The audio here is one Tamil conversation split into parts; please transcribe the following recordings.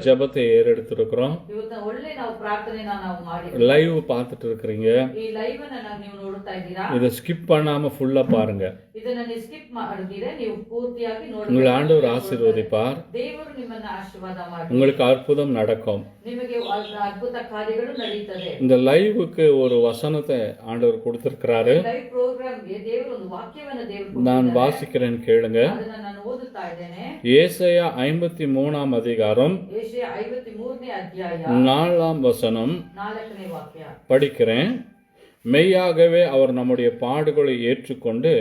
ஜபத்தை ஏறெடுத்திருக்கிறோம். லைவ் பார்த்துட்டு இருக்கிறீங்க. இதை ஸ்கிப் பண்ணாம ஃபுல்லா பாருங்க. உங்களை ஆண்டவர் ஆசீர்வதிப்பார். உங்களுக்கு அற்புதம் நடக்கும். இந்த லைவுக்கு ஒரு வசனத்தை ஆண்டவர் கொடுத்திருக்கிறாரு. நான் வாசிக்கிறேன், கேளுங்க. ஏசாயா 53 அதிகாரம் 4 வசனம் படிக்கிறேன். மெய்யாகவே அவர் நம்முடைய பாடுகளை ஏற்றுக்கொண்டு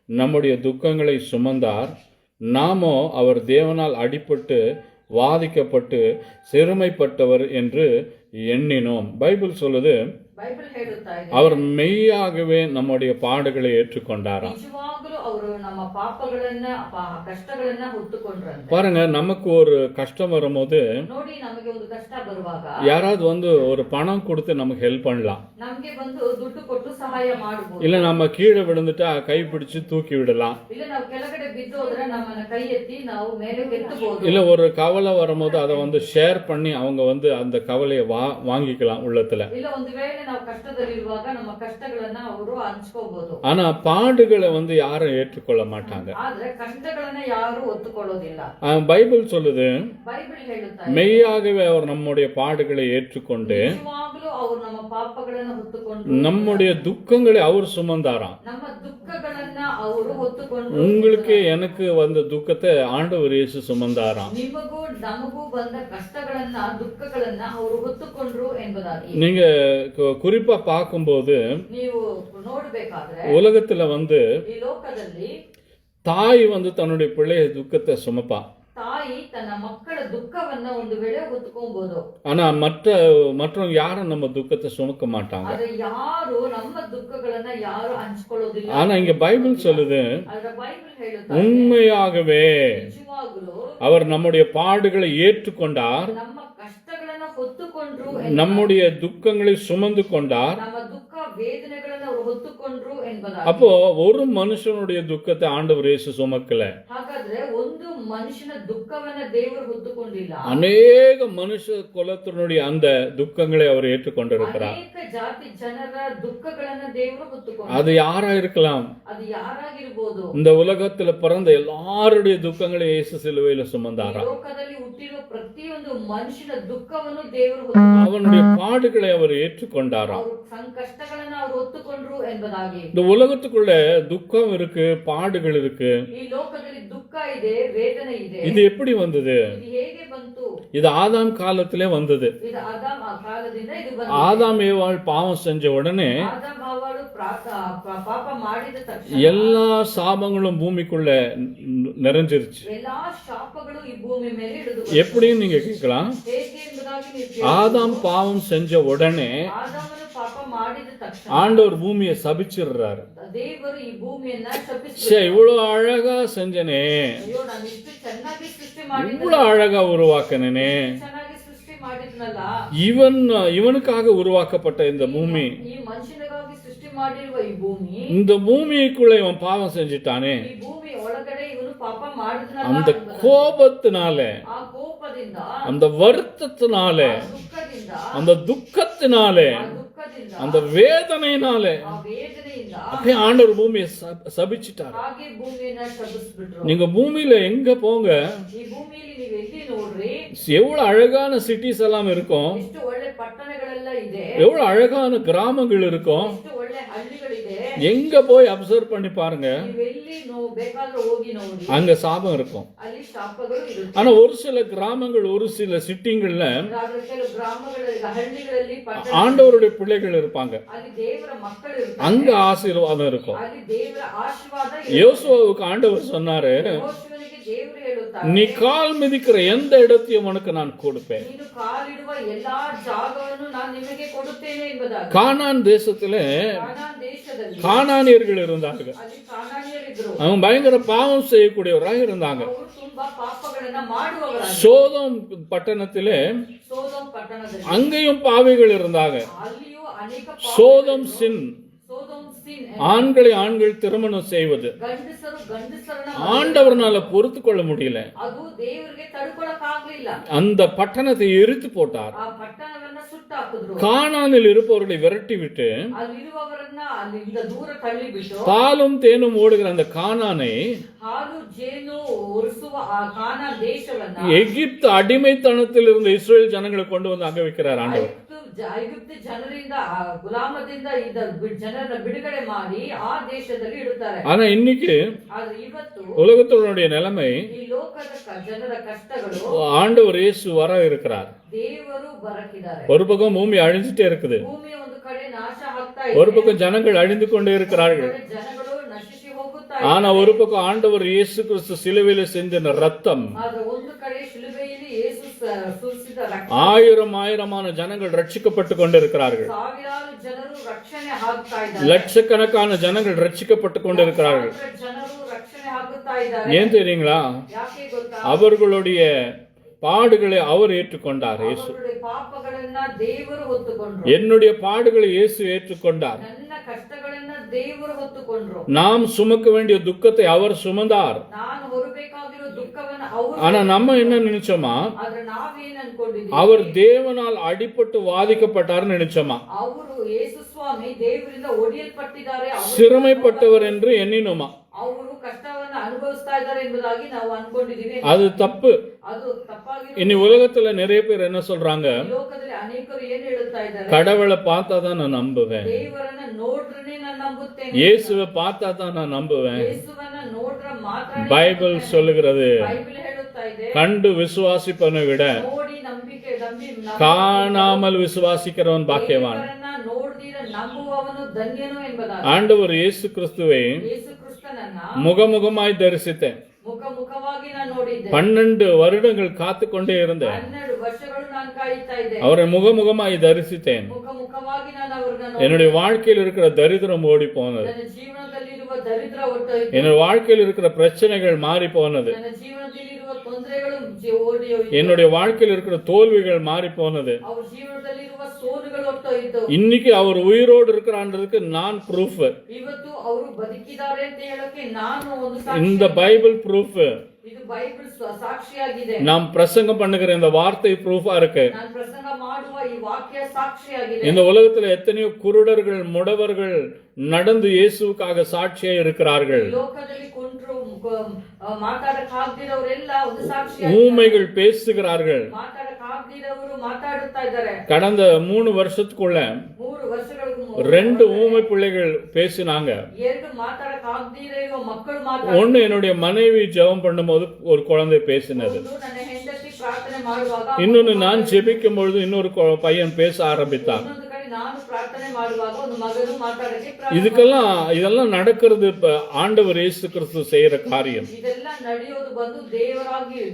நம்முடைய துக்கங்களை சுமந்தார். நாமோ அவர் தேவனால் அடிபட்டு வாதிக்கப்பட்டு சிறுமைப்பட்டவர் என்று எண்ணினோம். பைபிள் சொல்லுது, அவர் மெய்யாகவே நம்முடைய பாடுகளை ஏற்றுக்கொண்டாராம். பாருங்க, நமக்கு ஒரு கஷ்டம் வரும்போது யாராவது ஒரு பணம் கொடுத்து நமக்கு ஹெல்ப் பண்ணலாம். இல்ல நம்ம கீழே விழுந்துட்டா கை பிடிச்சு தூக்கி விடலாம். இல்ல ஒரு கவலை வரும்போது அதை ஷேர் பண்ணி அவங்க அந்த கவலையை வாங்கிக்கலாம் உள்ளத்துல. ஆனா பாடுகளை யாரும் ஏற்றுக்கொள்ள மாட்டாங்க. பைபிள் சொல்லுது, மெய்யாகவே அவர் நம்முடைய பாடுகளை ஏற்றுக்கொண்டு நம்முடைய துக்கங்களை அவர் சுமந்தாராம். உங்களுக்கு எனக்கு வந்த துக்கத்தை ஆண்டவர் இயேசு சுமந்தாராம். நீங்க குறிப்பா பார்க்கும்போது உலகத்துல தாய் தன்னுடைய பிள்ளைய துக்கத்தை சுமப்பா. ஆனா மற்றவங்க யாரும் நம்ம துக்கத்தை சுமக்க மாட்டாங்க. ஆனா இங்க பைபிள் சொல்லுது, உண்மையாகவே அவர் நம்முடைய பாடுகளை ஏற்றுக்கொண்டார், நம்முடைய துக்கங்களை சுமந்து கொண்டார். அப்போ ஒரு மனுஷனுடைய துக்கத்தை ஆண்டவர் இயேசு சுமக்கல. அநேக மனுஷ குலத்தினுடைய அந்த துக்கங்களை அவர் ஏற்றுக்கொண்டிருக்கிறார். அது யாரா இருக்கலாம்? இந்த உலகத்துல பிறந்த எல்லாருடைய துக்கங்களை இயேசு சிலுவையில சுமந்தாரா. அவனுடைய பாடுகளை அவர் ஏற்றுக்கொண்டாராம். இந்த உலகத்துக்குள்ள துக்கம் இருக்கு, பாடுகள் இருக்கு. இது எப்படி வந்தது? இது ஆதாம் காலத்திலே வந்தது. ஆதாம் ஏவாள் பாவம் செஞ்ச உடனே எல்லா சாபங்களும் பூமிக்குள்ள நிறைஞ்சிருச்சு. எப்படின்னு நீங்க கேட்கலாம். ஆதாம் பாவம் செஞ்ச உடனே ஆண்டவர் பூமியை சபிச்சிடுறாரு. இவ்வளவு அழகா செஞ்சனே, இவ்வளவு அழகா உருவாக்கினே, இவனுக்காக உருவாக்கப்பட்ட இந்த பூமி, இந்த பூமிக்குள்ள இவன் பாவம் செஞ்சிட்டானே, அந்த கோபத்தினால, அந்த வருத்தத்தினால, அந்த துக்கத்தினால, அந்த வேதனையினால அப்படியே ஆண்டவர் பூமியை சபிச்சிட்டார். நீங்க பூமியில எங்க போங்க, எவ்வளவு அழகான சிட்டிஸ் எல்லாம் இருக்கும், எவ்வளவு அழகான கிராமங்கள் இருக்கும். எங்க போய் அப்சர்வ் பண்ணி பாருங்க, அங்க சாபம் இருக்கும். ஆனா ஒரு சில கிராமங்கள், ஒரு சில சிட்டிங்கள்ல ஆண்டவருடைய பிள்ளைகள் இருப்பாங்க, அங்க ஆசீர்வாதம் இருக்கும். யோசுவாவுக்கு ஆண்டவர் சொன்னாரு, நீ கால் மிதிக்கிற எந்த இடத்தையும் உனக்கு நான் கொடுப்பேன். கானான் தேசத்துல கானானியர்கள் இருந்தார்கள். அவங்க பயங்கர பாவம் செய்யக்கூடியவராக இருந்தாங்க. சோதோம் பட்டணத்திலே அங்கேயும் பாவிகள் இருந்தாங்க. சோதோம் சின் ஆண்களை ஆண்கள் திருமணம் செய்வது ஆண்டவர்னால பொறுத்து கொள்ள முடியல. அந்த பட்டணத்தை எரித்து போட்டார். கானானில் இருப்பவர்களை விரட்டி விட்டு பாலும் தேனும் ஓடுகிற அந்த கானானை எகிப்து அடிமைத்தனத்தில் இருந்த இஸ்ரேல் ஜனங்களை கொண்டு வந்து அங்க வைக்கிறார் ஆண்டவர். ಐಗುಪ್ತ ಜನರಿಂದ ಗುಲಾಮದಿಂದ ಇದ್ದ ಜನರನ್ನ ಬಿಡುಗಡೆ ಮಾಡಿ ಆ ದೇಶದಲ್ಲಿ ಇಡುತ್ತಾರೆ. ஆனா இன்னைக்கு ಇವತ್ತು உலகத்தோட நிலைமை ಈ ಲೋಕದ ಜನರ ಕಷ್ಟಗಳು ஆண்டவர் இயேசு வர இருக்கிறார். ದೇವರು ಬರಕಿದ್ದಾರೆ. ஒரு பக்கம் பூமி அழிஞ்சிட்டே இருக்குது, ಭೂಮಿ ಒಂದು ಕಡೆ ನಾಶ ಆಗ್ತಾ ಇದೆ, ஒரு பக்கம் ஜனங்கள் அழிந்து கொண்டே இருக்கிறார்கள். ಜನಗಳು ನಶಿಸಿ ಹೋಗುತ್ತಾ ஆனா ஒரு பக்கம் ஆண்டவர் இயேசு கிறிஸ்து சிலுவையில சிந்தின ரத்தம், ಒಂದು ಕಡೆ ಶಿಲುಬೆಯಲ್ಲಿ ಯೇಸು ಸುರಿಸಿದ ರಕ್ತ, ஆயிரமான ஜனங்கள் ரட்சிக்கப்பட்டு கொண்டிருக்கிறார்கள். ಸಾವಿರಾರು ಜನರು ರಕ್ಷಣೆ ಆಗ್ತಾ ಇದ್ದಾರೆ. லட்சக்கணக்கான ஜனங்கள் ரட்சிக்கப்பட்டு கொண்டிருக்கிறார்கள். ಜನರು ರಕ್ಷಣೆ ಆಗುತ್ತಾ ಇದ್ದಾರೆ. ஏன் தெரியுங்களா? ಯಾಕೆ ಗೊತ್ತಾ? அவர்களுடைய பாடுகளை அவர் ஏற்றுக்கொண்டார். இயேசு ಪಾಪಗಳನ್ನ ದೇವರು ಹೊತ್ತುಕೊಂಡರು. என்னுடைய பாடுகளை இயேசு ஏற்றுக்கொண்டார். ನನ್ನ ಕಷ್ಟಗಳನ್ನ ದೇವರು ಹೊತ್ತುಕೊಂಡರು. நாம் சுமக்க வேண்டிய துக்கத்தை அவர் சுமந்தார். ನಾನು ಹೊರಬೇಕಾಗಿರೋ ದುಃಖವನ್ನ ಅವರು. ஆனா நம்ம என்ன நினைச்சோமா? ಆದ್ರೆ ನಾವೇನ್ ಅನ್ಕೊಂಡಿದ್ದೀವಿ? அவர் தேவனால் அடிபட்டு வாதிக்கப்பட்டார் நினைச்சோமா? ಅವರು ಯೇಸು ಸ್ವಾಮಿ ದೇವರಿಂದ ಒಡೆಯಲ್ಪಟ್ಟಿದ್ದಾರೆ, சிறுமைப்பட்டவர் என்று எண்ணினோமா? ಅವರು ಕಷ್ಟವನ್ನ ಅನುಭವಿಸ್ತಾ ಇದ್ದಾರೆ ಎಂಬುದಾಗಿ ನಾವು ಅನ್ಕೊಂಡಿದೀವಿ. அது தப்பு. ಅದು ತಪ್ಪಾಗಿ. இனி உலகத்துல நிறைய பேர் என்ன சொல்றாங்க? ಲೋಕದಲ್ಲಿ ಅನೇಕರು ಏನು ಹೇಳುತ್ತಾ ಇದ್ದಾರೆ? கடவுளை பார்த்தா தான் நான் நம்புவேன், ದೇವರನ್ನ ನೋಡ್ರನೇ ನಾನು ನಂಬುತ್ತೇನೆ, இயேசுவை பார்த்தா தான் நான் நம்புவேன். ಯೇಸುವನ್ನ ನೋಡ್ರ ಮಾತ್ರ பைபிள் சொல்லுகிறது, ಬೈಬಲ್ ಹೇಳುತ್ತಾ ಇದೆ, கண்டு விசுவாசிப்பவனை விட ನೋಡಿ ನಂಬಿಕೆ காணாமல் விசுவாசிக்கிறவன் பாக்கியவான். ನೋಡ್ದಿರ ನಂಬುವವನು ಧನ್ಯನು ಎಂಬುದಾಗಿ. ஆண்டவர் இயேசு கிறிஸ்துவை ಯೇಸು ಕ್ರಿಸ್ತನನ್ನ முகமுகமாய் தரிசித்தேன். ಮುಖವಾಗಿ ನಾನು ನೋಡಿದ್ದೆ. 12 வருடங்கள் காத்து கொண்டே இருந்தேன். 12 ವರ್ಷಗಳು ನಾನು ಕಾಯುತ್ತಾ ಇದ್ದೆ. அவரை முகமுகமாய் தரிசித்தேன். ಮುಖವಾಗಿ ನಾನು ಅವರನ್ನು. என்னுடைய வாழ்க்கையில் இருக்கிற தரித்திரம் ஓடி போனது. ನನ್ನ ಜೀವನದಲ್ಲಿರುವ ದರಿದ್ರ ಹೊರಟೋಯಿತು. என்னுடைய வாழ்க்கையில் இருக்கிற பிரச்சனைகள் மாறி போனது. ನನ್ನ ಜೀವನದಲ್ಲಿರುವ ತೊಂದರೆಗಳು ಓಡಿ ಹೋಯಿತು. என்னுடைய வாழ்க்கையில் இருக்கிற தோல்விகள் மாறி போனது. ಅವರ ಜೀವನದಲ್ಲಿರುವ ಸೋಲುಗಳು ಹೊರಟೋಯಿತು. இன்னைக்கு அவர் உயிரோடு இருக்கிறான்றதுக்கு நான் ப்ரூஃப். ಇವತ್ತು ಅವರು ಬದುಕಿದ್ದಾರೆ ಅಂತ ಹೇಳೋಕೆ ನಾನು ಒಂದು ಸಾಕ್ಷಿ. இந்த பைபிள் ப்ரூஃப். ಇದು ಬೈಬಲ್ ಸಾಕ್ಷಿಯಾಗಿದೆ. நாம் பிரசங்கம் பண்ணுகிற இந்த வார்த்தை ப்ரூஃபா இருக்கு. ನಾನು ಪ್ರಸಂಗ ಮಾಡುವ ಈ ವಾಕ್ಯ ಸಾಕ್ಷಿಯಾಗಿದೆ. இந்த உலகத்துல எத்தனையோ குருடர்கள் முடவர்கள் நடந்து இயேசுவுக்காக சாட்சியா இருக்கிறார்கள். ಲೋಕದಲ್ಲಿ ಕುಂಟ್ರು ಮಾತಾಡಕ್ಕಾಗದಿರೋರೆಲ್ಲ ಒಂದು ಸಾಕ್ಷಿ. ஊமைகள் பேசுகிறார்கள். ಮಾತಾಡಕ್ಕಾಗದಿರೋರು ಮಾತಾಡುತ್ತಾ ಇದ್ದಾರೆ. கடந்த 3 வருஷத்துக்குள்ள 3 ವರ್ಷಗಳಿಗೂ 2 ஊமை பிள்ளைகள் பேசினாங்க. 2 ಮಾತಾಡಕ್ಕಾಗದಿರೋ ಮಕ್ಕಳು ಮಾತಾಡ. ஒன்னு என்னுடைய மனைவி ஜெபம் பண்ணும்போது ஒரு குழந்தை பேசினது. ನನ್ನ ಹೆಂಡತಿ ಪ್ರಾರ್ಥನೆ ಮಾಡುವಾಗ. இன்னொன்னு நான் ஜெபிக்கும் பொழுது இன்னொரு பையன் பேச ஆரம்பித்தான். ಇನ್ನೊಂದು ಕಡೆ ನಾನು ಪ್ರಾರ್ಥನೆ ಮಾಡುವಾಗ ಒಂದು ಮಗನು ಮಾತಾಡಕ್ಕೆ ಪ್ರಾರಂಭಿಸಿದ. இதெல்லாம் நடக்கிறது ஆண்டவர் இயேசு கிறிஸ்து செய்யற காரியம். ಇದೆಲ್ಲ ನಡೆಯೋದು ಬಂದು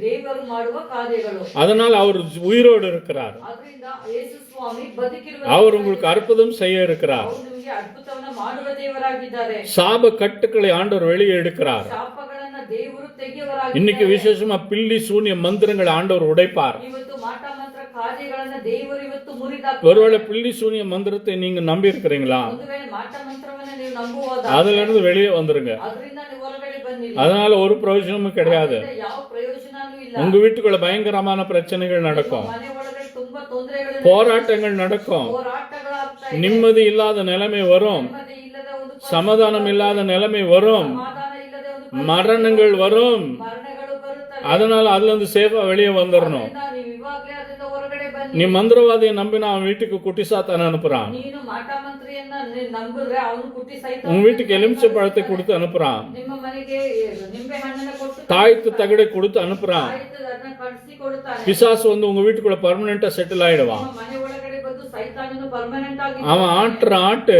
ದೇವರು ಮಾಡುವ ಕಾರ್ಯಗಳು. அதனால் அவர் உயிரோடு இருக்கிறார். ಅದರಿಂದ ಯೇಸು ಸ್ವಾಮಿ ಬದುಕಿರುವ. அவர் உங்களுக்கு அற்புதம் செய்ய இருக்கிறார். ಅವರು ನಿಮಗೆ ಅದ್ಭುತವನ್ನ ಮಾಡುವ ದೇವರಾಗಿದ್ದಾರೆ. சாப கட்டுக்களை ஆண்டவர் வெளியே எடுக்கிறார். ಶಾಪಗಳನ್ನ ದೇವರು ತೆಗೆಯುವರಾಗಿದ್ದಾರೆ. இன்னைக்கு விசேஷமா பில்லி சூனிய மந்திரங்களை ஆண்டவர் உடைப்பார். ಇವತ್ತು ಮಾಟ ಮಂತ್ರ ಕಾರ್ಯಗಳನ್ನ ದೇವರು ಇವತ್ತು ಮುರಿದಾಕ. ஒருவேளை பில்லி சூனிய மந்திரத்தை நீங்க நம்பி இருக்கிறீங்களா? ಒಂದು ವೇಳೆ ಮಾಟ ಮಂತ್ರವನ್ನ ನೀವು ನಂಬುವುದಾದರೆ அதுல இருந்து வெளியே வந்துருங்க. ಅದರಿಂದ ನೀವು ಹೊರಗಡೆ ಬನ್ನಿರಿ. அதனால ஒரு பிரயோஜனமும் கிடையாது. ಯಾವ ಪ್ರಯೋಜನನೂ ಇಲ್ಲ. உங்க வீட்டுக்குள்ள பயங்கரமான பிரச்சனைகள் நடக்கும், ಮನೆ ಒಳಗಡೆ ತುಂಬಾ ತೊಂದರೆಗಳು, போராட்டங்கள் நடக்கும், ಹೋರಾಟಗಳಾಗ್ತಾ ಇದೆ, நிம்மதி இல்லாத நிலைமை வரும், ನೆಮ್ಮದಿ ಇಲ್ಲದ ಒಂದು சமாதானம் இல்லாத நிலைமை வரும், ಸಮಾಧಾನ ಇಲ್ಲದ ಒಂದು மரணங்கள் வரும். ಮರಣಗಳು ಬರುತ್ತವೆ. அதனால அதுல இருந்து சேஃபா வெளியே வந்துடணும். ನೀವು ಇವಾಗಲೇ ಅದರಿಂದ ಹೊರಗಡೆ ಬನ್ನಿ. நீ மந்திரவாதியை நம்பினா அவன் வீட்டுக்கு குட்டி சாத்தான் அனுப்புறான். ನೀನು ಮಾಟ ಮಂತ್ರಿಯನ್ನ ನಂಬಿದ್ರೆ ಅವನು ಕುಟ್ಟಿ ಸಹಿತ உன் வீட்டுக்கு எலுமிச்சை பழத்தை கொடுத்து அனுப்புறான். ನಿಮ್ಮ ಮನೆಗೆ ನಿಂಬೆ ಹಣ್ಣನ್ನ ಕೊಟ್ಟು தாய்த்து தகடை கொடுத்து அனுப்புறான். ಅದನ್ನ ಕಳಿಸಿ ಕೊಡುತ್ತಾನೆ. பிசாசு வந்து உங்க வீட்டுக்குள்ள பர்மனெண்டா செட்டில் ஆயிடுவான். ನಿಮ್ಮ ಮನೆ ಒಳಗಡೆ ಬಂದು ಸೈತಾನನು ಪರ್ಮನೆಂಟ್ ಆಗಿ அவன் ஆட்டு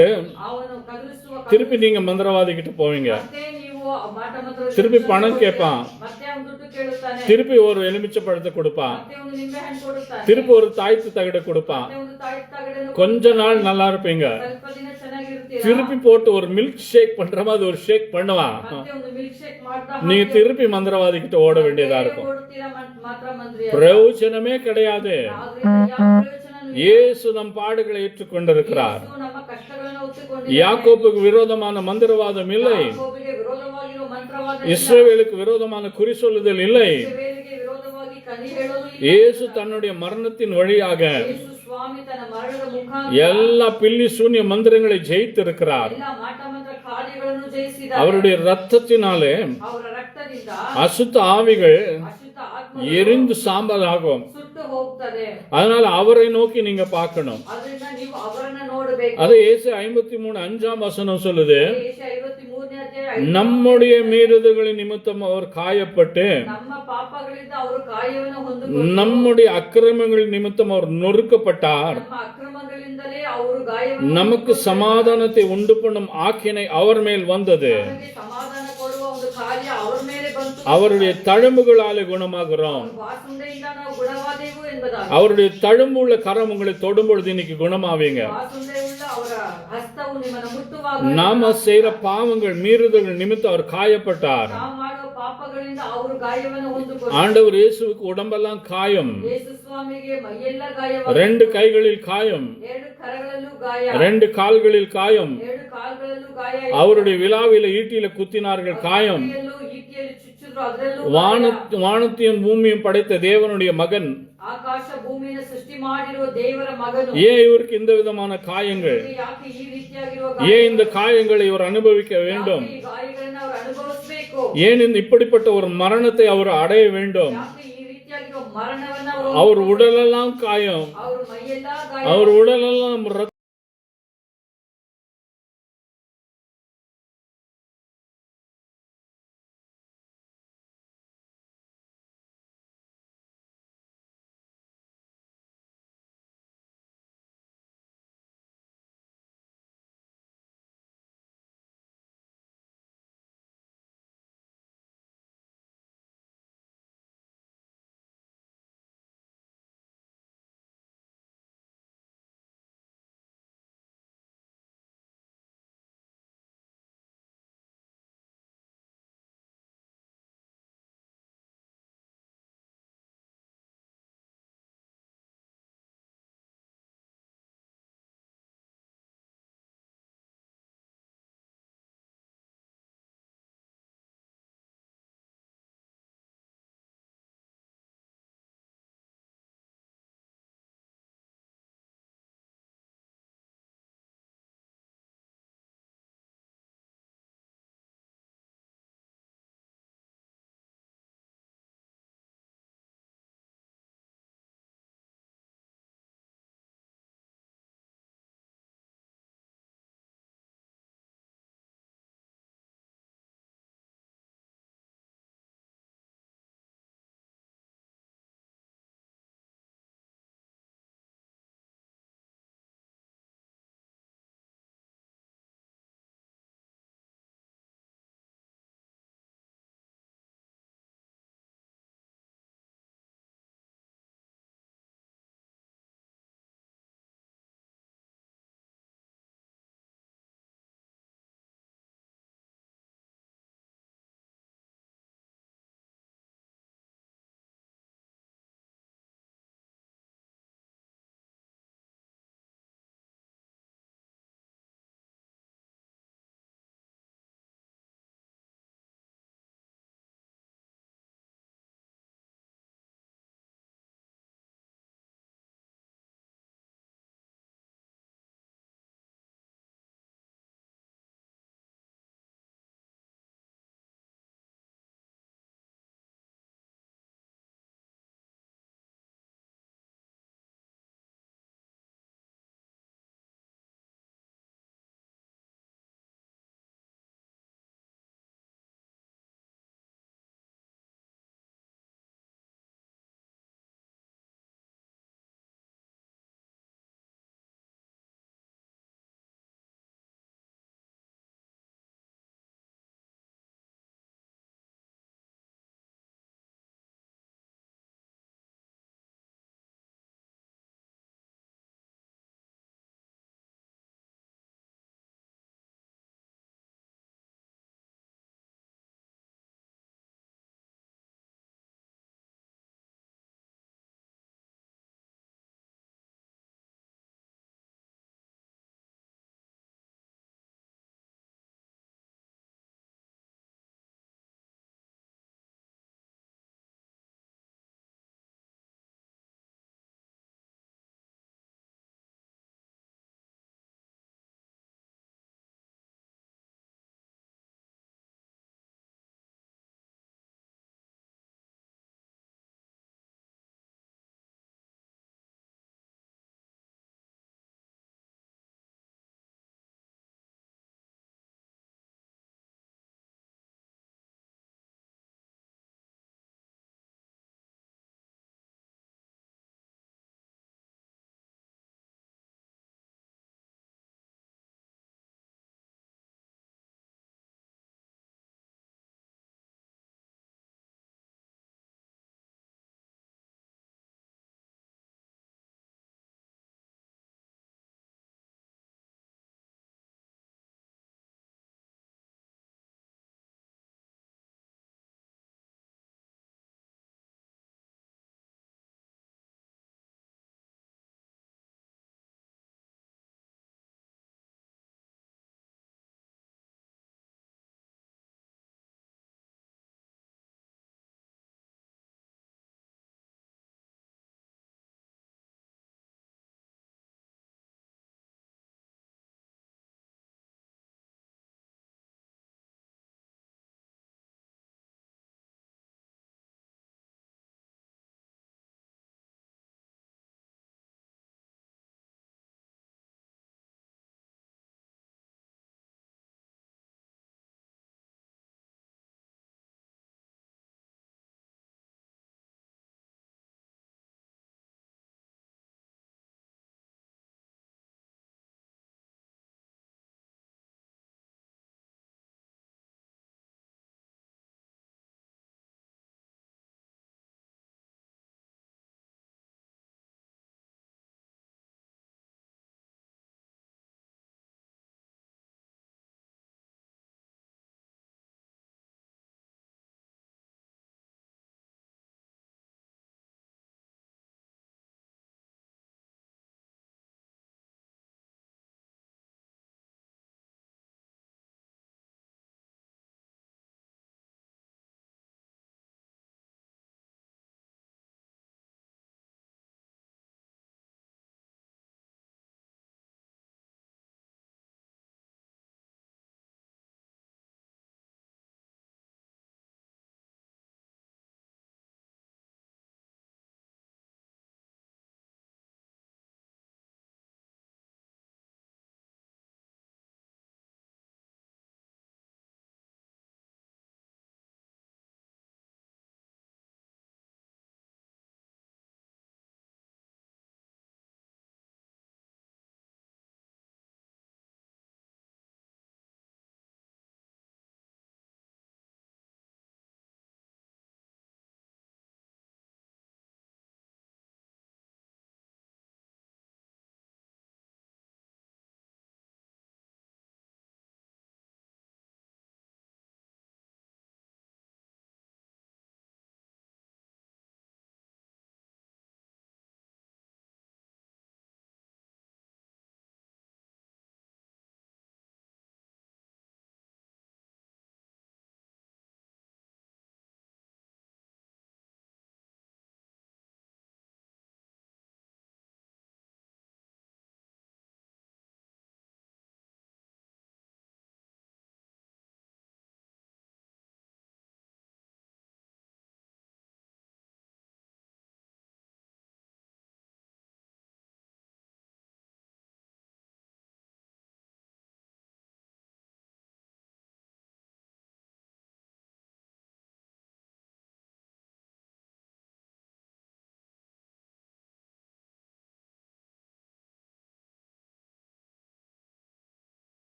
ಅವನು ಕದಲಿಸುವ. திருப்பி நீங்க மந்திரவாதி கிட்ட போவீங்க. ಮತ್ತೆ ನೀವು ಮಾಟ ಮಂತ್ರ திருப்பி பணம் கேட்பான். ಮತ್ತೆ ಅವನು ದುಡ್ಡು ಕೇಳುತ್ತಾನೆ. திருப்பி ஒரு எலுமிச்சை பழத்தை கொடுப்பான். ಮತ್ತೆ ಅವನು ನಿಂಬೆ ಹಣ್ಣು ಕೊಡುತ್ತಾನೆ. திருப்பಿ ஒரு தாய்த்து தகடை கொடுப்பான். ಮತ್ತೆ ಒಂದು ತಾಯಿ ತಗಡನ್ನು. கொஞ்ச நாள் நல்லா இருப்பீங்க. ಸ್ವಲ್ಪ ದಿನ ಚೆನ್ನಾಗಿರ್ತೀರಾ. திருப்பி போட்டு ஒரு மில்க் ஷேக் பண்ற மாதிரி ஒரு ஷேக் பண்ணுவான். ಮತ್ತೆ ಒಂದು ಮಿಲ್ಕ್ ಶೇಕ್ ಮಾಡ್ತಾ நீங்க திருப்பி மந்திரவாதி கிட்ட ஓட வேண்டியதா இருக்கும். ಕೊಡ್ತೀರಾ ಮಾತ್ರ ಮಂತ್ರಿ. பிரயோஜனமே கிடையாது. ಆದ್ರಿಂದ ಯಾವ ಪ್ರಯೋಜನನೂ ಇಲ್ಲ. இயேசு நம் பாடுகளை ஏற்றுக்கொண்டிருக்கிறார். ಯೇಸು ನಮ್ಮ ಕಷ್ಟಗಳನ್ನು ಹೊತ್ತುಕೊಂಡಿದ್ದಾನೆ. யாக்கோப்புக்கு விரோதமான மந்திரவாதம் இல்லை. ಯಾಕೋಬಿಗೆ ವಿರೋಧವಾಗಿರುವ ಮಂತ್ರವಾದ ಇಲ್ಲ. இஸ்ரவேலுக்கு விரோதமான குறி சொல்லுதல் இல்லை. ಇಸ್ರಾಯೇಲಿಗೆ ವಿರೋಧವಾಗಿ ಕಣಿ ಹೇಳೋದು ಇಲ್ಲ. இயேசு தன்னுடைய மரணத்தின் வழியாக ಯೇಸು ಸ್ವಾಮಿ ತನ್ನ ಮರಣದ ಮುಖಾಂತರ எல்லா பில்லி சூன்ய மந்திரங்களை ஜெயித்திருக்கிறார். ಎಲ್ಲ ಮಾಟ ಮಂತ್ರ ಕಾರ್ಯಗಳನ್ನು ಜಯಿಸಿದ್ದಾರೆ. அவருடைய ரத்தத்தினாலே ಅವರ ರಕ್ತದಿಂದ அசுத்த ஆவிகள் ಅಶುದ್ಧ ಆತ್ಮ எரிந்து சாம்பலாகும். ಸುಟ್ಟು ಹೋಗ್ತದೆ. அதனால அவரை நோக்கி நீங்க பார்க்கணும். ಅದರಿಂದ ನೀವು ಅವರನ್ನ ನೋಡಬೇಕು. அது இயேசு 53:5 சொல்லுது, ಯೆಶಾಯ 53ನೇ ಅಧ್ಯಾಯ நம்முடைய மீறுதல்களின் நிமித்தம் அவர் காயப்பட்டு ನಮ್ಮ ಪಾಪಗಳಿಂದ ಅವರು ಕಾಯವನ್ನು ಹೊಂದಿಕೊಂಡು நம்முடைய அக்கிரமங்களின் நிமித்தம் அவர் நொறுக்கப்பட்டார். ನಮ್ಮ ಅಕ್ರಮಗಳಿಂದಲೇ ಅವರು ಗಾಯವನ್ನು நமக்கு சமாதானத்தை உண்டு பண்ணும் ஆக்கினை அவர் மேல் வந்தது. ನಮಗೆ ಸಮಾಧಾನ ಕೊಡುವ ಒಂದು ಕಾರ್ಯ ಅವರ ಮೇಲೆ ಬಂತು. அவருடைய தழும்புகளாலே குணமாகிறோம். ವಾಸುಂಡೆಯಿಂದ ನಾವು ಗುಣವಾದೆವು ಎಂಬುದಾಗಿ அவருடைய தழும்புள்ள கரம் உங்களை தொடும் பொழுது இன்னைக்கு குணமாவீங்க. ವಾಸುಂಡೆಯುಳ್ಳ ಅವರ ಹಸ್ತವು ನಿಮ್ಮನ್ನು ಮುಟ್ಟುವಾಗ நாம செய்யற பாவங்கள் மீறுதல்கள் நிமித்தம் அவர் காயப்பட்டார். ನಾವು ಮಾಡುವ ಪಾಪಗಳಿಂದ ಅವರು ಗಾಯವನ್ನು ಹೊಂದಿಕೊಂಡು ஆண்டவர் இயேசுவுக்கு உடம்பெல்லாம் காயம், ಯೇಸು ಸ್ವಾಮಿಗೆ ಮೈಯೆಲ್ಲ ಗಾಯವಾಗಿದೆ. 2 கைகளில் காயம், 2 ಕರಗಳಲ್ಲೂ ಗಾಯ, 2 கால்களில் காயம், 2 ಕಾಲುಗಳಲ್ಲೂ ಗಾಯ, அவருடைய விலாவில ஈட்டியில குத்தினார்கள் காயம். ಕೈಯಲ್ಲೂ ಈಟಿಯಲ್ಲಿ ಚುಚ್ಚಿದ್ರು ಅದರಲ್ಲೂ வானத்தையும் பூமியும் படைத்த தேவனுடைய மகன், ಆಕಾಶ ಭೂಮಿಯನ್ನು ಸೃಷ್ಟಿ ಮಾಡಿರುವ ದೇವರ ಮಗನು ஏன் இவருக்கு இந்த விதமான காயங்கள்? ಯಾಕೆ ಈ ರೀತಿಯಾಗಿರುವ ஏன் இந்த காயங்களை இவர் அனுபவிக்க வேண்டும்? ಈ ಗಾಯಗಳನ್ನು ಅವರು ಅನುಭವಿಸಬೇಕು? ஏன் இப்படிப்பட்ட ஒரு மரணத்தை அவர் அடைய வேண்டும்? ಯಾಕೆ ಈ ರೀತಿಯಾಗಿರುವ ಮರಣವನ್ನ அவர் உடலெல்லாம் காயம், ಅವರು ಮೈಯೆಲ್ಲ ಗಾಯ, அவர் உடலெல்லாம்